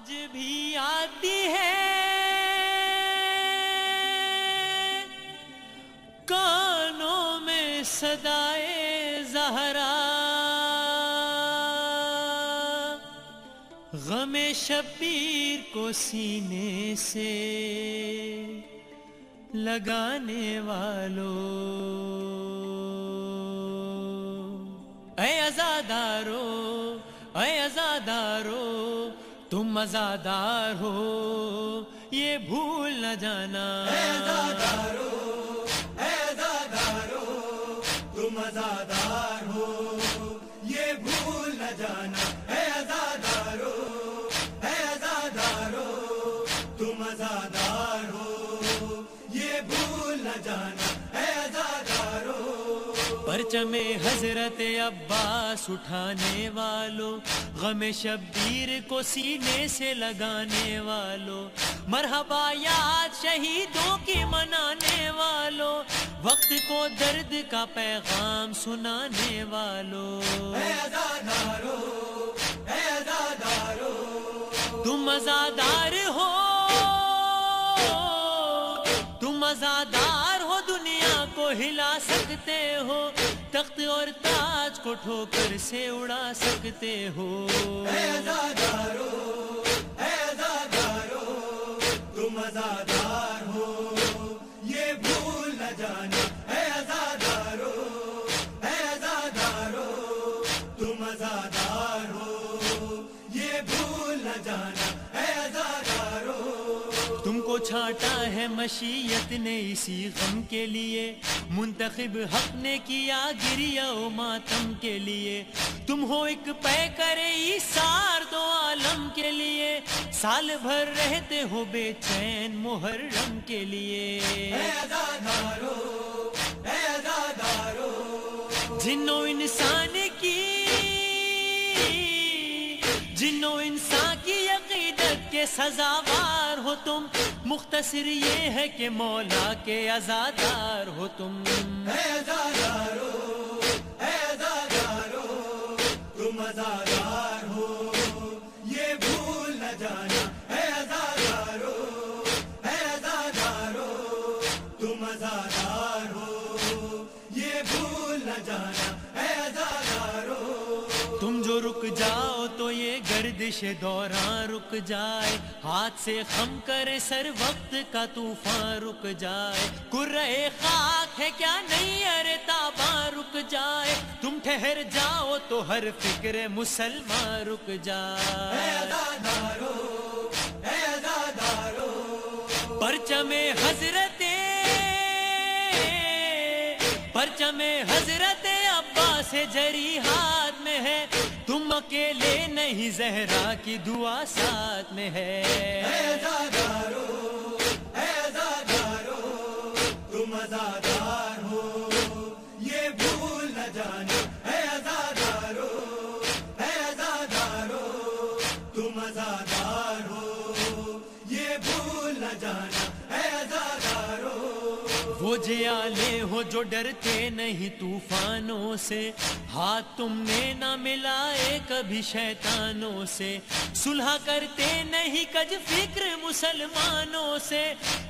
آج بھی آتی ہے کانوں میں صدائے زہرا، غم شبیر کو سینے سے لگانے والوں، اے عزادارو اے عزادارو تم عزادار ہو یہ بھول نہ جانا، اے عزادارو تم عزادار ہو یہ بھول نہ جانا، اے عزادارو تم عزادار ہو یہ بھول نہ جانا، اے عزادارو۔ پرچم حضرت عباس اٹھانے والوں، غم شبیر کو سینے سے لگانے والوں، مرحبا یاد شہیدوں کی منانے والوں، وقت کو درد کا پیغام سنانے والوں، اے عزادارو تم عزادار ہو، تم عزادار ہو، دنیا کو ہلا سکتے ہو، تخت اور تاج کو ٹھوکر سے اڑا سکتے ہو، اے عزادارو تم عزادار ہو یہ بھول نہ جانا، اے عزادارو تم عزادار ہو یہ بھول نہ جانا، اے عزادارو۔ تم کو چھانٹا ہے مشیت نے اسی غم کے لیے، منتخب حق نے کیا گریہ و ماتم کے لیے، تم ہو ایک پیکر ایثار دو عالم کے لیے، سال بھر رہتے ہو بے چین محرم کے لیے، اے عزادارو جن و انسان کی عقیدت کے سزاوار ہو تم، مختصر یہ ہے کہ مولا کے عزادار ہو تم، اے عزادارو تم عزادار ہو یہ بھول نہ جانا، اے عزادارو تم عزادار ہو یہ بھول نہ جانا، اے عزادارو۔ تم جو رک جاؤ تو یہ گردش دوران رک جائے، ہاتھ سے خم کرے سر وقت کا طوفان رک جائے، کرۂ خاک ہے کیا نہیں ارے تاباں رک جائے، تم ٹھہر جاؤ تو ہر فکر مسلمان رک اے جائے، عزادارو پرچم حضرت عباس جری ہاتھ میں ہے، تم اکیلے نہیں زہرا کی دعا ساتھ میں ہے، اے عزادارو تم عزادار ہو یہ بھول نہ جانا، اے عزادارو تم عزادار ہو یہ بھول نہ جانا، اے عزادارو۔ وہ جیالے ہو جو ڈرتے نہیں طوفانوں سے، ہاتھ تم نے نہ ملائے کبھی شیطانوں سے، صلح کرتے نہیں کج فکر مسلمانوں سے،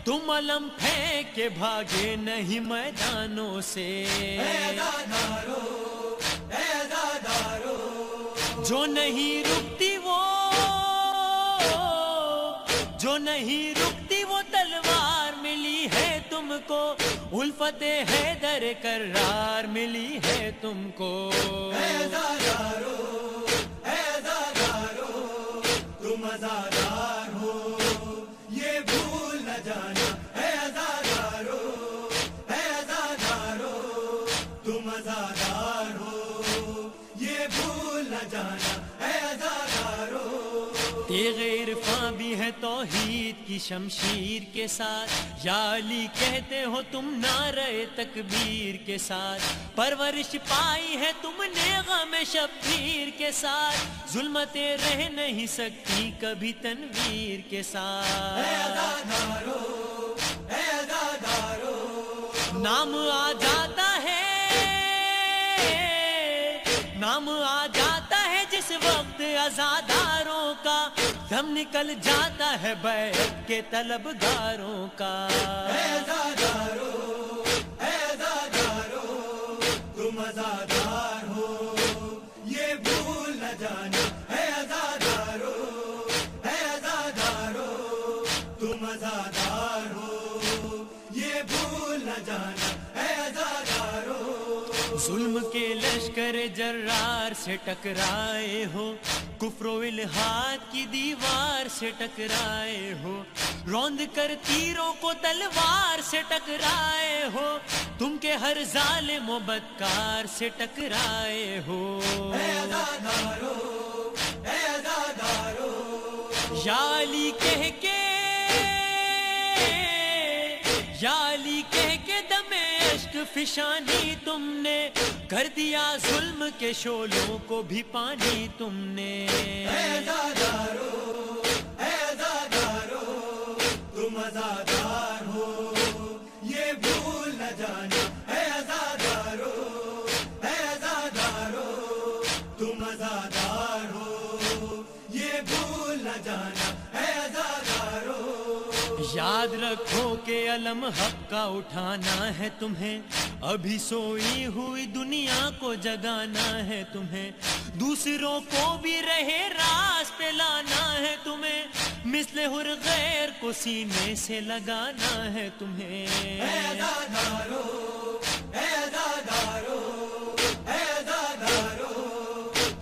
تم علم پھینک کے بھاگے نہیں میدانوں سے، اے عزادارو جو نہیں رکتی وہ تلوار ملی ہے تم کو، الفت حیدر کرار ملی ہے تم کو، اے عزادارو تم عزادار ہو یہ بھول نہ جانا، اے عزادارو تم عزادار ہو یہ بھول نہ جانا، اے عزادارو۔ تیغ عرفاں بھی ہے توحید کی شمشیر کے ساتھ، یا علی کہتے ہو تم نعرہ تکبیر کے ساتھ، پرورش پائی ہے تم نے غم شبیر کے ساتھ، ظلمتیں رہ نہیں سکتی کبھی تنویر کے ساتھ، اے عزادارو نام آ جاتا ہے جس وقت عزاداروں کا، دم نکل جاتا ہے بیعت کے طلبگاروں کا. اے عزادارو تم عزادار ہو یہ بھول نہ جانا. اے عزادارو تم عزادار ہو یہ بھول نہ جانا. اے عزادارو ظلم کے لشکر جرار سے ٹکرائے ہو, کفر و الحاد کی دیوار سے ٹکرائے ہو, روند کر تیروں کو تلوار سے ٹکرائے ہو, تم کے ہر ظالم و بدکار سے ٹکرائے ہو. اے عزادارو یا علی کہہ کے دم اشک فشانی تم نے کر دیا, ظلم کے شعلوں کو بھی پانی تم نے. اے عزادارو تم عزادار ہو یہ بھول نہ جانا. اے عزادارو تم عزادار ہو یہ بھول نہ جانا. اے عزادارو یاد رکھو کہ علم حق کا اٹھانا ہے تمہیں, ابھی سوئی ہوئی دنیا کو جگانا ہے تمہیں, دوسروں کو بھی رہے راز پہ لانا ہے تمہیں, مثل حر غیر کو سینے سے لگانا ہے تمہیں. اے عزادارو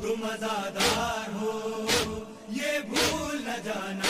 تم عزادار ہو یہ بھول نہ جانا.